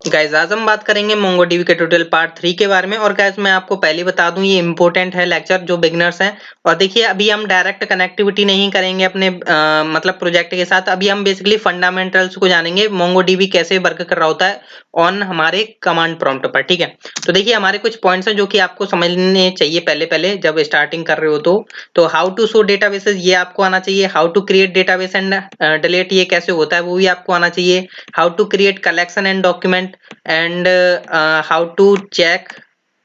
Guys आज हम बात करेंगे मोंगोडीबी के ट्यूटोरियल पार्ट 3 के बारे में। और गाइस मैं आपको पहले बता दूं ये इंपॉर्टेंट है लेक्चर जो बिगिनर्स हैं। और देखिए अभी हम डायरेक्ट कनेक्टिविटी नहीं करेंगे अपने मतलब प्रोजेक्ट के साथ। अभी हम बेसिकली फंडामेंटल्स को जानेंगे, मोंगोडीबी कैसे वर्क कर रहा होता है ऑन हमारे कमांड प्रॉम्प्ट पर। ठीक है, तो देखिए हमारे कुछ पॉइंट्स हैं जो कि आपको समझने चाहिए पहले पहले जब स्टार्टिंग कर रहे हो। तो हाउ टू शो डेटाबेसेस ये आपको आना चाहिए। How to create database and delete ये कैसे होता है वो भी आपको आना चाहिए। How to create collection and document and how to check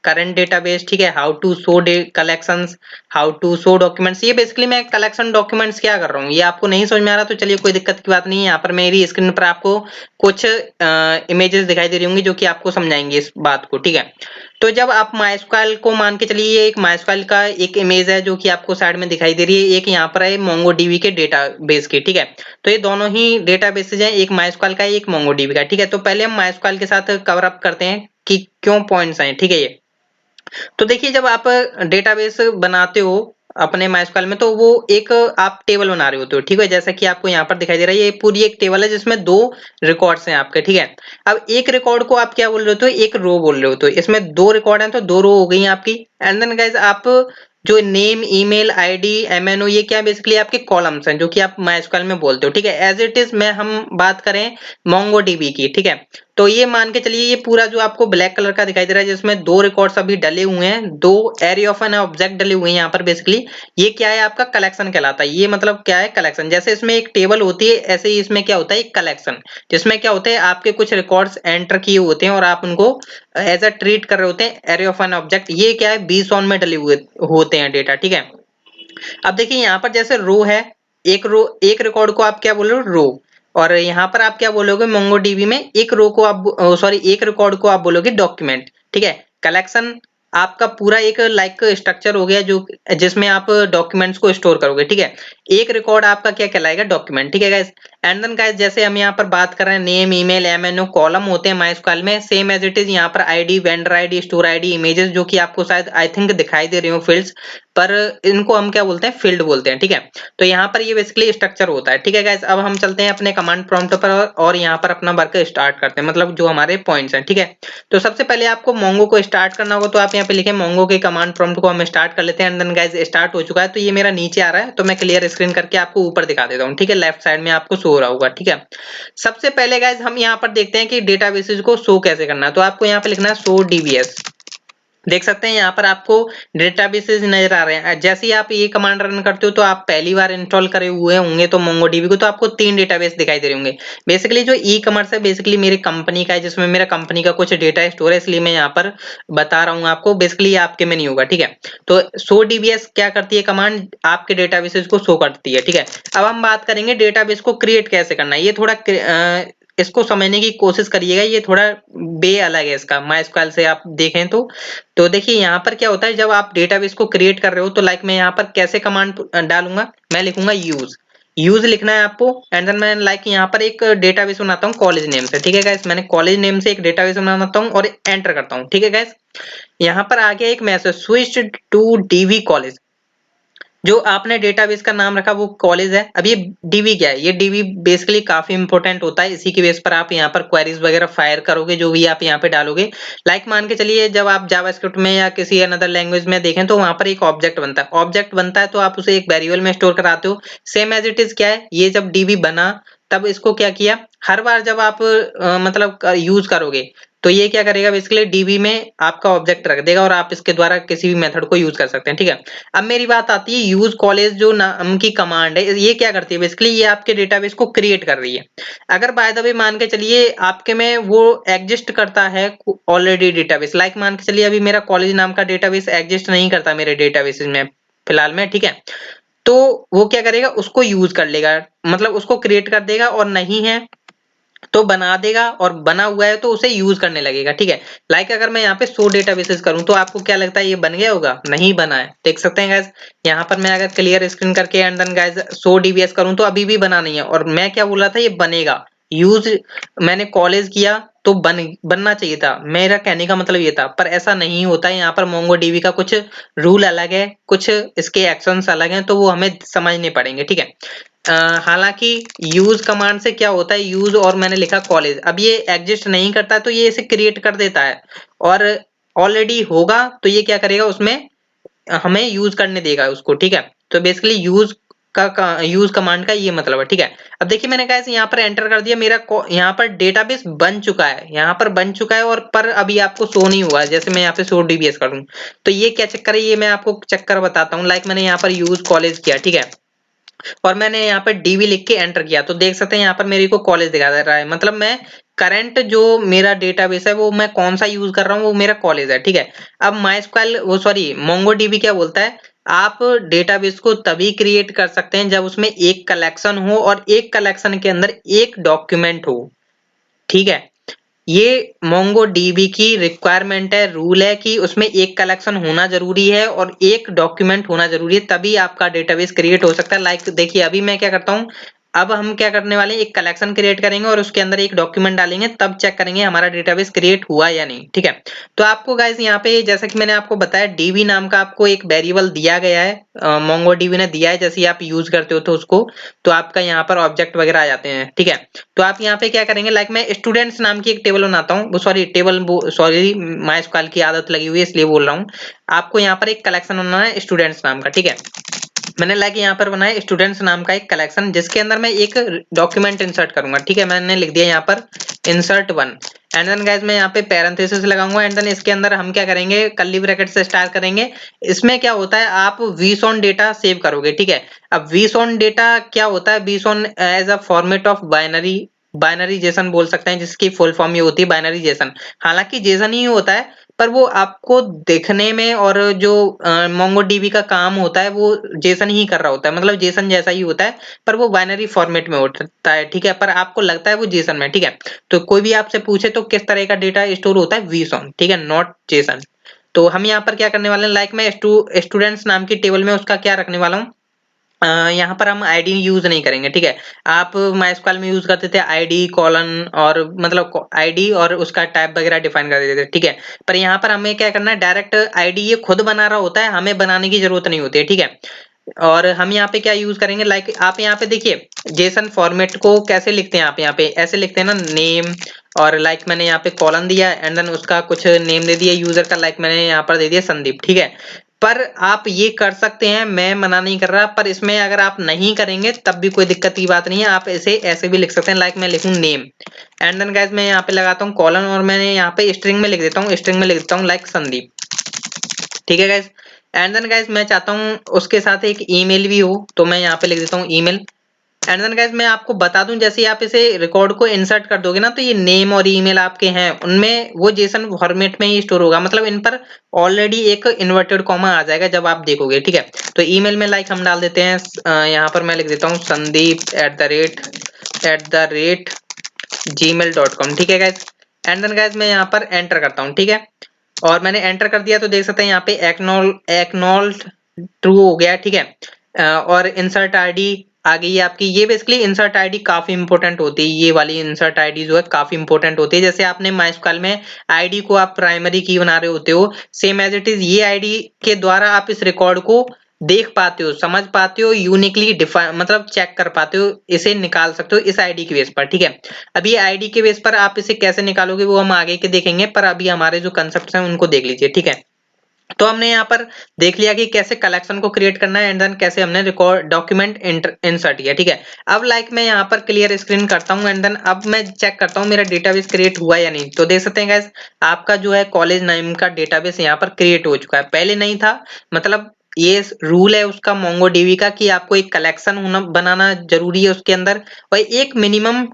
current database. ठीक है, how to show collections, how to show documents. ये बेसिकली मैं कलेक्शन डॉक्यूमेंट्स क्या कर रहा हूँ ये आपको नहीं समझ में आ रहा तो चलिए कोई दिक्कत की बात नहीं है। यहाँ पर मेरी स्क्रीन पर आपको कुछ इमेजेस दिखाई दे रही होंगी जो कि आपको समझाएंगे इस बात को। ठीक है, तो जब आप माइस्क्वाल को मान के चलिए, ये एक माइस्क्वाल का एक इमेज है जो कि आपको साइड में दिखाई दे रही है, एक यहाँ पर है मोंगोडीबी के डेटाबेस की। ठीक है, तो ये दोनों ही डेटाबेसेस हैं, एक माइस्क्वाल का एक मोंगोडीबी का। ठीक है, तो पहले हम माइस्क्वाल के साथ कवर अप करते हैं कि क्यों पॉइंट्स हैं। ठीक है, ये तो देखिए जब आप डेटाबेस बनाते हो अपने माइस्क्वाल में तो वो एक आप टेबल बना रहे होते हो। ठीक है, जैसा कि आपको यहाँ पर दिखाई दे रहा है, ये पूरी एक टेबल है जिसमें दो रिकॉर्ड्स हैं आपके। ठीक है, अब एक रिकॉर्ड को आप क्या बोल रहे हो, तो एक रो बोल रहे हो, तो इसमें दो रिकॉर्ड हैं तो दो रो हो गई आपकी। एंड देन गाइस आप जो नेम, ईमेल आईडी, एमएनओ ये क्या बेसिकली आपके कॉलम्स हैं जो कि आप माइस्क्वाल में बोलते हो। ठीक है, एज इट इज मैं हम बात करें मोंगोडीबी की। ठीक है, तो ये मान के चलिए ये पूरा जो आपको ब्लैक कलर का दिखाई दे रहा है जिसमें दो रिकॉर्ड्स अभी डले हुए हैं, दो एरे ऑफ एन ऑब्जेक्ट डले हुए हैं यहाँ पर। बेसिकली ये क्या है आपका कलेक्शन कहलाता है। ये मतलब क्या है कलेक्शन, जैसे इसमें एक टेबल होती है ऐसे ही इसमें क्या होता है एक कलेक्शन, जिसमें क्या होता है आपके कुछ रिकॉर्ड्स एंटर किए होते हैं और आप उनको एज अ ट्रीट कर रहे होते हैं एरे ऑफ एन ऑब्जेक्ट। ये क्या है 20 ऑन में डले हुए होते हैं डेटा। ठीक है, अब देखिए यहाँ पर जैसे रो है, एक रिकॉर्ड को आप क्या बोल रहे हो रो, और यहाँ पर आप क्या बोलोगे मोंगोडीबी में एक रो को आप सॉरी एक रिकॉर्ड को आप बोलोगे डॉक्यूमेंट। ठीक है, कलेक्शन आपका पूरा एक लाइक स्ट्रक्चर हो गया जो जिसमें आप डॉक्यूमेंट्स को स्टोर करोगे। ठीक है, एक रिकॉर्ड आपका क्या कहलाएगा डॉक्यूमेंट। ठीक है गाइस, एंड देन गाइस जैसे हम यहाँ पर बात कर रहे हैं नेम, ईमेल, एमएनओ कॉलम होते हैं माइस्क्वाल में, सेम एज इट इज यहाँ पर ID, vendor ID, store ID, images जो कि आपको शायद आई थिंक दिखाई दे रही हो फील्ड्स, पर इनको हम क्या बोलते हैं फील्ड बोलते हैं। ठीक है, तो यहाँ पर ये बेसिकली स्ट्रक्चर होता है। ठीक है गाइस, अब हम चलते हैं अपने कमांड प्रॉम्प्ट पर और यहाँ पर अपना वर्क स्टार्ट करते हैं, मतलब जो हमारे पॉइंट्स हैं। ठीक है, तो सबसे पहले आपको मोंगो को स्टार्ट करना होगा, तो आप यहाँ पे लिखें मोंगो के कमांड प्रॉम्प्ट को हम स्टार्ट कर लेते हैं। एंड देन गाइस स्टार्ट हो चुका है, तो ये मेरा नीचे आ रहा है तो मैं क्लियर स्क्रीन करके आपको ऊपर दिखा देता हूँ। ठीक है, लेफ्ट साइड में आपको शो हो रहा होगा। ठीक है, सबसे पहले गाइस हम यहाँ पर देखते हैं कि डेटाबेसेस को शो कैसे करना है। तो आपको यहाँ पे लिखना है शो डीबीएस। देख सकते हैं यहाँ पर आपको डेटाबेसेस नजर आ रहे हैं। जैसे ही आप ये कमांड रन करते हो तो आप पहली बार इंस्टॉल करे हुए होंगे तो मोंगोडीबी को, तो आपको तीन डेटाबेस दिखाई दे रहे होंगे। बेसिकली जो ई कॉमर्स है बेसिकली मेरी कंपनी का है, जिसमें मेरा कंपनी का कुछ डेटा स्टोर है, इसलिए मैं यहाँ पर बता रहा हूँ आपको। बेसिकली आपके में नहीं होगा। ठीक है, तो शो डीबीएस क्या करती है कमांड, आपके डेटाबेसेस को शो करती है। ठीक है, अब हम बात करेंगे डेटाबेस को क्रिएट कैसे करना है। ये थोड़ा इसको समझने की कोशिश करिएगा, ये थोड़ा बे अलग है इसका माइस्क्वाल से आप देखें तो देखिए यहाँ पर क्या होता है जब आप डेटाबेस को क्रिएट कर रहे हो तो लाइक मैं यहाँ पर कैसे कमांड डालूंगा, मैं लिखूंगा यूज लिखना है आपको। एंड देन मैं लाइक यहाँ पर एक डेटाबेस बनाता हूँ कॉलेज नेम से। ठीक है गाइस, मैंने कॉलेज नेम से एक डेटाबेस बनाता हूँ और एंटर करता हूँ। ठीक है गाइस, यहाँ पर आ गया एक message switch to DB college. जो आपने डेटाबेस का नाम रखा वो कॉलेज है। अब ये डीवी क्या है, ये डीवी बेसिकली काफी इंपॉर्टेंट होता है, इसी की बेस पर आप यहाँ पर क्वेरीज वगैरह फायर करोगे जो भी आप यहाँ पे डालोगे। लाइक मान के चलिए जब आप जावास्क्रिप्ट में या किसी अनदर लैंग्वेज में देखें तो वहां पर एक ऑब्जेक्ट बनता है तो आप उसे एक वेरिएबल में स्टोर कराते हो। सेम एज इट इज क्या है, ये जब डीवी बना तब इसको क्या किया, हर बार जब आप मतलब यूज करोगे तो ये क्या करेगा बेसिकली डीबी में आपका ऑब्जेक्ट रख देगा और आप इसके द्वारा किसी भी मेथड को यूज कर सकते हैं। ठीक है, अब मेरी बात आती है यूज कॉलेज जो नाम की कमांड है, ये क्या करती है बेसिकली ये आपके डेटाबेस को क्रिएट कर रही है। अगर बाय द वे मान के चलिए आपके में वो एग्जिस्ट करता है ऑलरेडी डेटाबेस, लाइक मान के चलिए अभी मेरा कॉलेज नाम का डेटाबेस एग्जिस्ट नहीं करता मेरे डेटाबेस में फिलहाल में। ठीक है, तो वो क्या करेगा उसको यूज कर लेगा, मतलब उसको क्रिएट कर देगा, और नहीं है तो बना देगा, और बना हुआ है तो उसे यूज करने लगेगा। ठीक है, लाइक अगर मैं यहाँ पे 100 डेटाबेसेस करूं तो आपको क्या लगता है ये बन गया होगा, नहीं बना है। देख सकते हैं गाइस, यहाँ पर मैं अगर क्लियर स्क्रीन करके एंड देन गाइस 100 डीबीएस करूं तो अभी भी बना नहीं है, और मैं क्या बोल रहा था ये बनेगा। यूज मैंने कॉलेज किया तो बनना चाहिए था, मेरा कहने का मतलब ये था, पर ऐसा नहीं होता है। यहाँ पर मोंगोडीबी का कुछ रूल अलग है, कुछ इसके एक्शंस अलग हैं, तो वो हमें समझने पड़ेंगे। ठीक है, हालांकि यूज कमांड से क्या होता है, यूज और मैंने लिखा कॉलेज, अब ये एग्जिस्ट नहीं करता तो ये इसे क्रिएट कर देता है, और ऑलरेडी होगा तो ये क्या करेगा, उसमें हमें यूज करने देगा उसको, ठीक है। तो बेसिकली यूज कमांड का ये मतलब है, ठीक है। अब देखिए मैंने कहा यहाँ पर एंटर कर दिया, मेरा यहाँ पर डेटाबेस बन चुका है, यहाँ पर बन चुका है, और पर अभी आपको शो नहीं हुआ। जैसे मैं यहाँ पे शो डीबीएस कर दूं तो ये क्या चक्कर है, ये मैं आपको चक्कर बताता हूँ। लाइक मैंने यहाँ पर यूज कॉलेज किया, ठीक है, और मैंने यहाँ पर डीवी लिख के एंटर किया, तो देख सकते हैं यहाँ पर मेरे को कॉलेज दिखा दे रहा है। मतलब मैं करंट जो मेरा डेटाबेस है वो मैं कौन सा यूज कर रहा हूँ, वो मेरा कॉलेज है, ठीक है। अब माइस्क्वेल वो सॉरी मोंगोडीबी क्या बोलता है, आप डेटाबेस को तभी क्रिएट कर सकते हैं जब उसमें एक कलेक्शन हो और एक कलेक्शन के अंदर एक डॉक्यूमेंट हो, ठीक है। ये मोंगोडीबी की रिक्वायरमेंट है, रूल है कि उसमें एक कलेक्शन होना जरूरी है और एक डॉक्यूमेंट होना जरूरी है, तभी आपका डेटाबेस क्रिएट हो सकता है। लाइक देखिए अभी मैं क्या करता हूँ, अब हम क्या करने वाले हैं, एक कलेक्शन क्रिएट करेंगे और उसके अंदर एक डॉक्यूमेंट डालेंगे, तब चेक करेंगे हमारा डेटाबेस क्रिएट हुआ या नहीं, ठीक है। तो आपको गाइस यहाँ पे जैसा कि मैंने आपको बताया, डीबी नाम का आपको एक वेरिएबल दिया गया है, मोंगोडीबी ने दिया है। जैसे ही आप यूज करते हो तो उसको, तो आपका यहाँ पर ऑब्जेक्ट वगैरह आ जाते हैं, ठीक है। तो आप यहाँ पे क्या करेंगे, लाइक मैं स्टूडेंट्स नाम की एक टेबल बनाता हूँ, सॉरी माइस्क्वेल की आदत लगी हुई है इसलिए बोल रहा हूँ। आपको यहाँ पर एक कलेक्शन बनाना है स्टूडेंट्स नाम का, ठीक है। मैंने लाइक यहाँ पर बनाया स्टूडेंट्स नाम का एक कलेक्शन, जिसके अंदर मैं एक डॉक्यूमेंट इंसर्ट करूंगा, ठीक है। मैंने लिख दिया यहाँ पर insert one, and then guys मैं यहाँ पे पैरेंथेसिस लगाऊंगा, एंड देन इसके अंदर हम क्या करेंगे, कर्ली ब्रैकेट से स्टार्ट करेंगे। इसमें क्या होता है, आप vson डेटा सेव करोगे, ठीक है। अब vson डेटा क्या होता है, vson as a format of binary JSON बोल सकते हैं, जिसकी फुल फॉर्म ये होती है बाइनरी जेसन। हालांकि जेसन ही होता है, पर वो आपको देखने में, और जो मोंगोडीबी का काम होता है वो जेसन ही कर रहा होता है, मतलब जेसन जैसा ही होता है, पर वो बाइनरी फॉर्मेट में होता है, ठीक है। पर आपको लगता है वो जेसन में, ठीक है। तो कोई भी आपसे पूछे तो किस तरह का डेटा स्टोर होता है, vson, ठीक है, नॉट जेसन। तो हम यहाँ पर क्या करने वाले हैं, लाइक मैं स्टूडेंट्स नाम की टेबल में उसका क्या रखने वाला हूँ, यहाँ पर हम आईडी यूज नहीं करेंगे, ठीक है। आप माइस्क्वेल में यूज करते थे आईडी कॉलन, और मतलब आईडी और उसका टाइप वगैरह डिफाइन कर देते थे, ठीक है। पर यहाँ पर हमें क्या करना है, डायरेक्ट आईडी ये खुद बना रहा होता है, हमें बनाने की जरूरत नहीं होती है, ठीक है। और हम यहाँ पे क्या यूज करेंगे, लाइक आप यहाँ पे देखिए जेसन फॉर्मेट को कैसे लिखते हैं, आप यहाँ पे ऐसे लिखते हैं ना, नेम, और लाइक मैंने यहाँ पे कॉलन दिया, एंड देन उसका कुछ नेम दे दिया यूजर का, लाइक मैंने यहाँ पर दे दिया संदीप, ठीक है। पर आप ये कर सकते हैं, मैं मना नहीं कर रहा, पर इसमें अगर आप नहीं करेंगे तब भी कोई दिक्कत की बात नहीं है, आप इसे ऐसे भी लिख सकते हैं। लाइक मैं लिखूं नेम, एंड देन गाइस मैं यहाँ पे लगाता हूँ कॉलन, और मैंने यहाँ पे स्ट्रिंग में लिख देता हूँ, स्ट्रिंग में लिख देता हूँ लाइक संदीप, ठीक है गाइस। एंड देन गाइस मैं चाहता हूँ उसके साथ एक ईमेल भी हो, तो मैं यहाँ पे लिख देता हूँ ईमेल। एंड देन गाइस मैं आपको बता दूं, जैसे आप इसे रिकॉर्ड को इंसर्ट कर दोगे ना, तो ये नेम और ईमेल आपके हैं उनमें वो जेसन फॉर्मेट में ही स्टोर होगा, मतलब इन पर ऑलरेडी एक इन्वर्टेड कॉमा आ जाएगा जब आप देखोगे, ठीक है। तो ईमेल में लाइक हम डाल देते हैं, यहाँ पर मैं लिख देता हूँ sandeep@gmail.com, ठीक है गाइस। एंड देन गाइस मैं यहाँ पर एंटर करता हूँ, ठीक है। और मैंने एंटर कर दिया तो देख सकते हैं यहाँ पे एक्नॉल्ड ट्रू हो गया, ठीक है। और इंसर्ट आईडी आ गई है आपकी। ये बेसिकली इंसर्ट आईडी काफी इंपॉर्टेंट होती है, ये वाली इंसर्ट आईडी जो है काफी इंपॉर्टेंट होती है। जैसे आपने माइस्क्वेल में आईडी को आप प्राइमरी की बना रहे होते हो, सेम एज इट इज ये आईडी के द्वारा आप इस रिकॉर्ड को देख पाते हो, समझ पाते हो, यूनिकली डिफाइन मतलब चेक कर पाते हो, इसे निकाल सकते हो इस आईडी के बेस पर, ठीक है। अब ये आईडी के बेस पर आप इसे कैसे निकालोगे वो हम आगे के देखेंगे, पर अभी हमारे जो कंसेप्ट हैं उनको देख लीजिए, ठीक है। तो हमने यहाँ पर देख लिया कि कैसे कलेक्शन को क्रिएट करना है, एंड देन कैसे हमने रिकॉर्ड डॉक्यूमेंट इंसर्ट किया, ठीक है। अब लाइक मैं यहाँ पर क्लियर स्क्रीन करता हूँ, एंड देन अब मैं चेक करता हूँ मेरा डेटाबेस क्रिएट हुआ या नहीं। तो देख सकते हैं गाइस, आपका जो है कॉलेज नेम का डेटाबेस यहाँ पर क्रिएट हो चुका है, पहले नहीं था। मतलब ये रूल है उसका मोंगोडीबी का कि आपको एक कलेक्शन होना बनाना जरूरी है उसके अंदर, और एक मिनिमम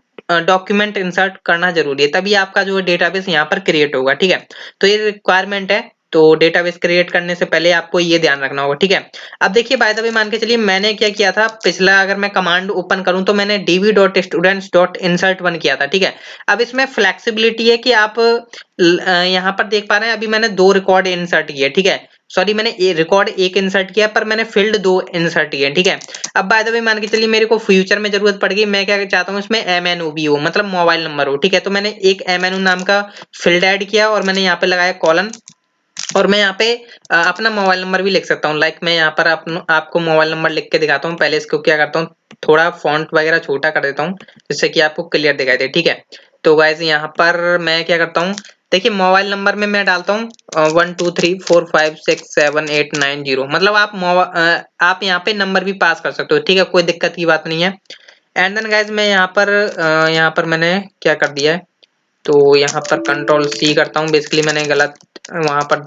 डॉक्यूमेंट इंसर्ट करना जरूरी है, तभी आपका जो डेटाबेस यहाँ पर क्रिएट होगा, ठीक है। तो ये रिक्वायरमेंट है, तो डेटाबेस क्रिएट करने से पहले आपको ये ध्यान रखना होगा, ठीक है। अब देखिए बाय द वे मान के चलिए मैंने क्या किया था पिछला, अगर मैं कमांड ओपन करूं तो मैंने db.students.insert1 किया था, ठीक है। अब इसमें फ्लेक्सिबिलिटी है कि आप यहाँ पर देख पा रहे हैं, अभी मैंने 2 रिकॉर्ड इंसर्ट किए, ठीक है। सॉरी मैंने रिकॉर्ड 1 इंसर्ट किया, पर मैंने फील्ड 2 इंसर्ट किए, ठीक है। अब बाय द वे मान के चलिए मेरे को फ्यूचर में जरूरत पड़ गई, मैं क्या चाहता हूँ इसमें MNOB हो, मतलब मोबाइल नंबर हो, ठीक है। तो मैंने एक MNO नाम का फील्ड ऐड किया, और मैंने यहाँ पे लगाया कॉलन, और मैं यहाँ पे अपना मोबाइल नंबर भी लिख सकता हूँ। लाइक मैं यहाँ पर आपको मोबाइल नंबर लिख के दिखाता हूँ। पहले इसको क्या करता हूँ, थोड़ा फॉन्ट वगैरह छोटा कर देता हूँ जिससे कि आपको क्लियर दिखाई दे। ठीक है, तो गाइस यहाँ पर मैं क्या करता हूँ, देखिए मोबाइल नंबर में मैं डालता हूँ 1234567890। मतलब आप यहाँ पे नंबर भी पास कर सकते हो। ठीक है, कोई दिक्कत की बात नहीं है। एंड देन गाइस मैं यहाँ पर मैंने क्या कर दिया है, तो यहाँ पर कंट्रोल सी करता हूँ। बेसिकली मैंने गलत वहां पर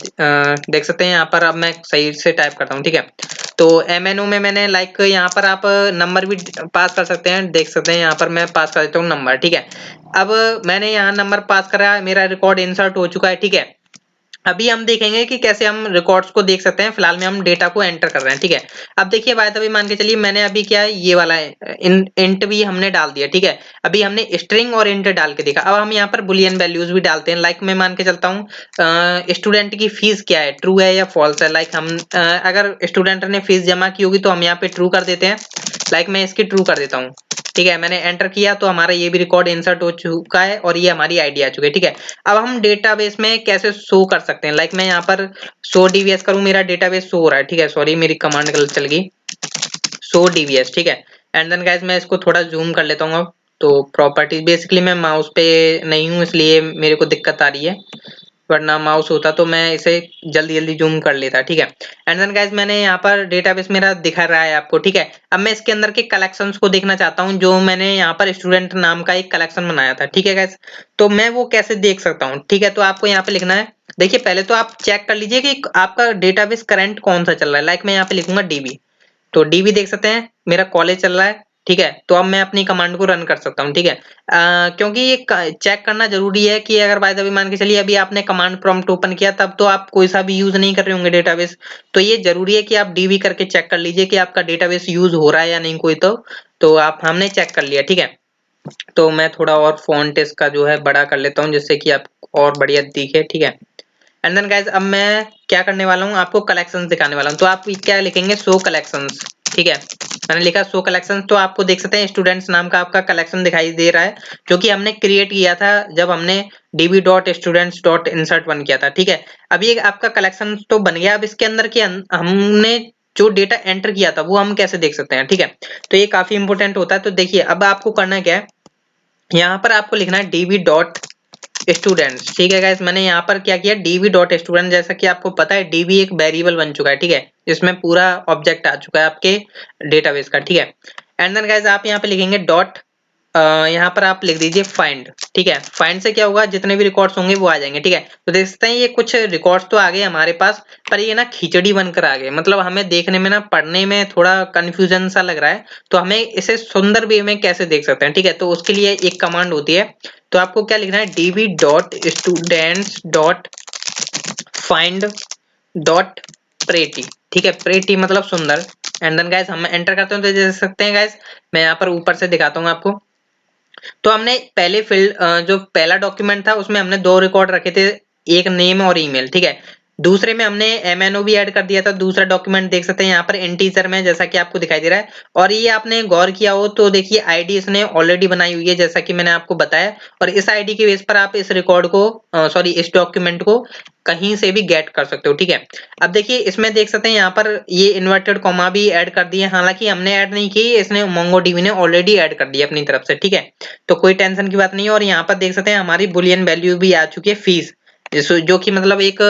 देख सकते हैं, यहाँ पर अब मैं सही से टाइप करता हूँ। ठीक है, तो MNO में मैंने लाइक यहाँ पर आप नंबर भी पास कर सकते हैं। देख सकते हैं यहाँ पर मैं पास कर देता हूँ नंबर। ठीक है, अब मैंने यहाँ नंबर पास करा, मेरा रिकॉर्ड इंसर्ट हो चुका है। ठीक है, अभी हम देखेंगे कि कैसे हम रिकॉर्ड्स को देख सकते हैं। फिलहाल में हम डेटा को एंटर कर रहे हैं। ठीक है, अब देखिए बात, अभी मान के चलिए मैंने अभी क्या है, ये वाला इंट भी हमने डाल दिया। ठीक है, अभी हमने स्ट्रिंग और इंट डाल के देखा। अब हम यहाँ पर बुलियन वैल्यूज भी डालते हैं। लाइक मैं मान के चलता हूँ स्टूडेंट की फीस क्या है, ट्रू है या फॉल्स है। लाइक हम अगर स्टूडेंट ने फीस जमा की होगी तो हम यहाँ पे ट्रू कर देते हैं। लाइक मैं इसकी ट्रू कर देता हूँ। ठीक है, मैंने एंटर किया तो हमारा ये भी रिकॉर्ड इंसर्ट हो चुका है और ये हमारी आईडी आ चुकी है। ठीक है, अब हम डेटाबेस में कैसे शो कर सकते हैं। लाइक मैं यहाँ पर शो डीवीएस करूँ, मेरा डेटाबेस शो हो रहा है। ठीक है, सॉरी मेरी कमांड गलत चल गई, शो डीवीएस। ठीक है, एंड देन गाइस मैं इसको थोड़ा जूम कर लेता हूँ अब। तो प्रॉपर्टीज, बेसिकली मैं माउस पे नहीं हूँ इसलिए मेरे को दिक्कत आ रही है, वरना माउस होता तो मैं इसे जल्दी जल्दी जूम कर लेता। ठीक है, एंड देन गाइस मैंने यहाँ पर डेटाबेस मेरा दिखा रहा है आपको। ठीक है, अब मैं इसके अंदर के कलेक्शंस को देखना चाहता हूँ, जो मैंने यहाँ पर स्टूडेंट नाम का एक कलेक्शन बनाया था। ठीक है गाइस, तो मैं वो कैसे देख सकता हूँ। ठीक है, तो आपको यहाँ पे लिखना है, देखिए पहले तो आप चेक कर लीजिए कि आपका डेटाबेस करंट कौन सा चल रहा है। लाइक मैं यहाँ पे लिखूंगा डीबी, तो डीबी देख सकते हैं मेरा कॉलेज चल रहा है। ठीक है, तो अब मैं अपनी कमांड को रन कर सकता हूँ। ठीक है, क्योंकि ये चेक करना जरूरी है कि अगर बाय द वे मान के चलिए अभी आपने कमांड प्रॉम्प्ट ओपन किया तब तो आप कोई सा भी यूज नहीं कर रहे होंगे डेटाबेस, तो ये जरूरी है कि आप डीबी करके चेक कर लीजिए कि आपका डेटाबेस यूज हो रहा है या नहीं कोई। तो आप हमने चेक कर लिया। ठीक है, तो मैं थोड़ा और फॉन्ट इसका जो है बड़ा कर लेता हूँ जिससे कि आप और बढ़िया दिखे। ठीक है, एंड देन गाइस अब मैं क्या करने वाला हूँ, आपको कलेक्शंस दिखाने वाला हूँ। तो आप क्या लिखेंगे, शो कलेक्शंस। ठीक है, मैंने लिखा शो कलेक्शंस, तो आपको देख सकते हैं स्टूडेंट्स नाम का आपका कलेक्शन दिखाई दे रहा है, जो कि हमने क्रिएट किया था जब हमने db.students.insert1 किया था। ठीक है, अब ये आपका कलेक्शन तो बन गया। अब इसके अंदर के हमने जो डेटा एंटर किया था वो हम कैसे देख सकते हैं। ठीक है, तो ये काफी इंपॉर्टेंट होता है। तो देखिए अब आपको करना क्या है, यहाँ पर आपको लिखना है db.students। ठीक है गाइस, मैंने यहाँ पर क्या किया, db.student, जैसा कि आपको पता है db एक वेरिएबल बन चुका है। ठीक है, जिसमें पूरा ऑब्जेक्ट आ चुका है आपके डेटाबेस का। ठीक है, एंड देन गाइस आप यहाँ पे लिखेंगे डॉट, यहाँ पर आप लिख दीजिए फाइंड। ठीक है, फाइंड से क्या होगा, जितने भी रिकॉर्ड्स होंगे वो आ जाएंगे। ठीक है, तो देख सकते हैं ये कुछ रिकॉर्ड्स तो आ गए हमारे पास, पर ये ना खिचड़ी बनकर आ गए। मतलब हमें देखने में ना, पढ़ने में थोड़ा कंफ्यूजन सा लग रहा है। तो हमें इसे सुंदर वे में कैसे देख सकते हैं। ठीक है, तो उसके लिए एक कमांड होती है, तो आपको क्या लिखना है, db.students.find.pretty। ठीक है, प्रेटी मतलब सुंदर। एंड देन गाइस हम एंटर करते हैं तो देख सकते हैं गाइस, मैं यहाँ पर ऊपर से दिखाता हूँ आपको। तो हमने पहले फील्ड जो पहला डॉक्यूमेंट था उसमें हमने दो रिकॉर्ड रखे थे, एक नेम और ईमेल। ठीक है, दूसरे में हमने MNO भी ऐड कर दिया था। दूसरा डॉक्यूमेंट देख सकते हैं यहाँ पर इंटीजर में, जैसा कि आपको दिखाई दे रहा है। और ये आपने गौर किया हो तो देखिए आईडी इसने ऑलरेडी बनाई हुई है, जैसा कि मैंने आपको बताया। और इस आईडी के बेस पर आप इस रिकॉर्ड को सॉरी इस डॉक्यूमेंट को कहीं से भी गेट कर सकते हो। ठीक है, अब देखिए इसमें देख सकते हैं यहाँ पर ये इन्वर्टेड कॉमा भी ऐड कर दिए, हालांकि हमने ऐड नहीं की, इसने मोंगोडीबी ने ऑलरेडी ऐड कर दिया अपनी तरफ से। ठीक है, तो कोई टेंशन की बात नहीं है। और यहाँ पर देख सकते हैं हमारी बुलियन वैल्यू भी आ चुकी है, फीस, जो कि मतलब एक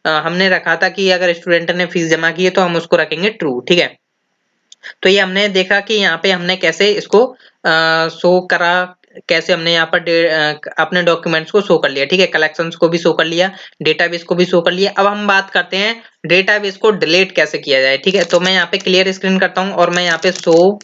हमने रखा था कि अगर स्टूडेंट ने फीस जमा की है तो हम उसको रखेंगे ट्रू। ठीक है, तो ये हमने देखा कि यहाँ पे हमने कैसे इसको शो करा, कैसे हमने यहाँ पर अपने डॉक्यूमेंट्स को शो कर लिया। ठीक है, कलेक्शंस को भी शो कर लिया, डेटाबेस को भी शो कर लिया। अब हम बात करते हैं डेटाबेस को डिलीट कैसे किया जाए। ठीक है, तो मैं यहाँ पे क्लियर स्क्रीन करता हूँ और मैं यहाँ पे शो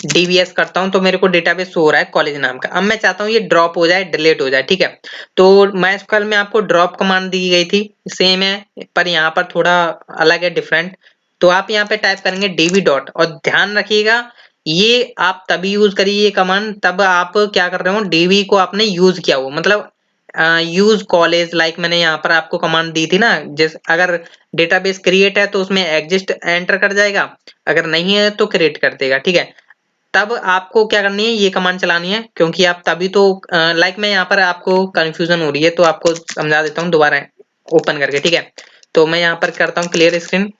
डीवीएस करता हूँ, तो मेरे को डेटाबेस शो हो रहा है कॉलेज नाम का। अब मैं चाहता हूँ ये ड्रॉप हो जाए, डिलीट हो जाए। ठीक है, तो MySQL में आपको ड्रॉप कमांड दी गई थी, सेम है, पर यहाँ पर थोड़ा अलग है, डिफरेंट। तो आप यहाँ पे टाइप करेंगे db डॉट, और ध्यान रखिएगा ये आप तभी यूज करिए ये कमांड तब आप क्या कर रहे हो, db को आपने यूज किया हो, मतलब यूज कॉलेज। लाइक मैंने यहाँ पर आपको कमांड दी थी ना, जिस अगर डेटाबेस क्रिएट है तो उसमें एग्जिस्ट एंटर कर जाएगा, अगर नहीं है तो क्रिएट कर देगा। ठीक है, तब आपको क्या करनी है, ये कमांड चलानी है, क्योंकि आप तभी तो लाइक मैं यहाँ पर आपको कंफ्यूजन हो रही है तो आपको समझा देता हूँ दोबारा ओपन करके। ठीक है, तो मैं यहाँ पर करता हूँ क्लियर स्क्रीन,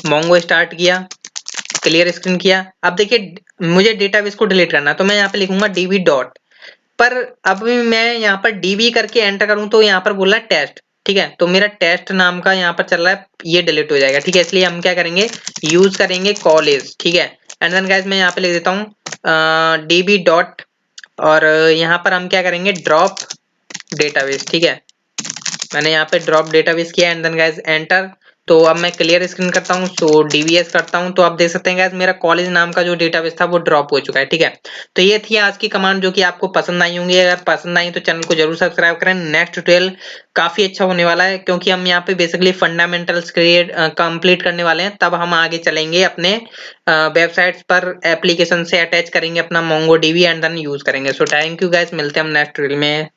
मोंगो स्टार्ट किया, क्लियर स्क्रीन किया। अब देखिए मुझे डेटाबेस को डिलीट करना है तो मैं यहाँ पे लिखूंगा डीबी डॉट, पर अब मैं यहाँ पर डीबी करके एंटर करूं तो यहाँ पर बोल रहा है टेस्ट, ठीक है, तो मेरा टेस्ट नाम का यहाँ पर चल रहा है, ये डिलीट हो जाएगा, ठीक है। इसलिए हम क्या करेंगे, यूज करेंगे कॉलेज, ठीक है। एंड देन गाइस मैं यहाँ पे लिख देता हूँ डीबी डॉट, और यहाँ पर हम क्या करेंगे, ड्रॉप डेटाबेस, ठीक है। मैंने यहाँ पे ड्रॉप डेटाबेस किया एंड देन गाइस एंटर। तो अब मैं क्लियर स्क्रीन करता हूँ, सो डीवीएस करता हूँ, तो आप देख सकते हैं गाइस मेरा कॉलेज नाम का जो डेटाबेस था वो ड्रॉप हो चुका है, ठीक है। तो ये थी आज की कमांड जो कि आपको पसंद आई होंगी। अगर पसंद आई तो चैनल को जरूर सब्सक्राइब करें। नेक्स्ट ट्यूटोरियल काफी अच्छा होने वाला है क्योंकि हम यहाँ पे बेसिकली फंडामेंटल्स क्रिएट कंप्लीट करने वाले हैं, तब हम आगे चलेंगे अपने वेबसाइट्स पर एप्लीकेशन से अटैच करेंगे अपना MongoDB and then use करेंगे। सो थैंक यू गाइस, मिलते हैं हम नेक्स्ट ट्यूटोरियल में।